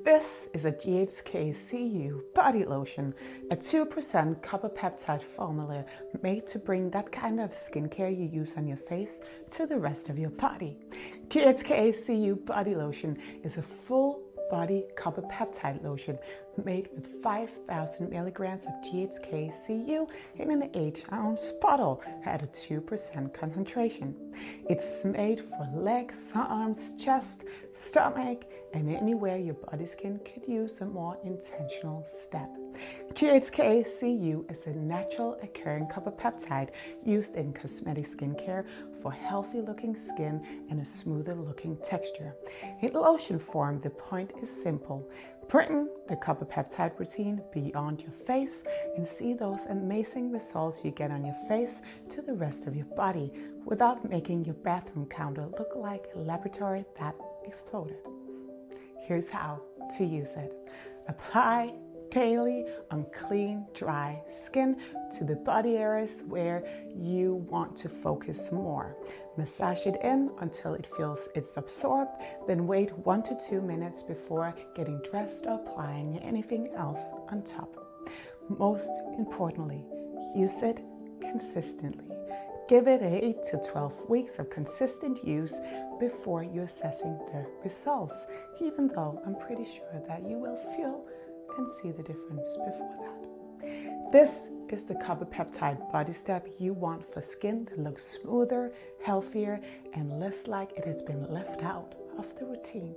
This is a GHK-Cu Body Lotion, a 2% copper peptide formula made to bring that kind of skincare you use on your face to the rest of your body. GHK-Cu Body Lotion is a full body copper peptide lotion made with 5,000 milligrams of GHK-Cu in an 8-ounce bottle at a 2% concentration. It's made for legs, arms, chest, stomach, and anywhere your body skin could use a more intentional step. GHK-Cu is a natural occurring copper peptide used in cosmetic skincare for healthy looking skin and a smoother looking texture. In lotion form, the point is simple. Bring the copper peptide routine beyond your face and see those amazing results you get on your face to the rest of your body without making your bathroom counter look like a laboratory that exploded. Here's how to use it. Apply daily on clean, dry skin to the body areas where you want to focus more. Massage it in until it feels it's absorbed, then wait 1 to 2 minutes before getting dressed or applying anything else on top. Most importantly, use it consistently. Give it 8 to 12 weeks of consistent use before you're assessing the results, even though I'm pretty sure that you will feel and see the difference before that. This is the copper peptide body step you want for skin that looks smoother, healthier, and less like it has been left out of the routine.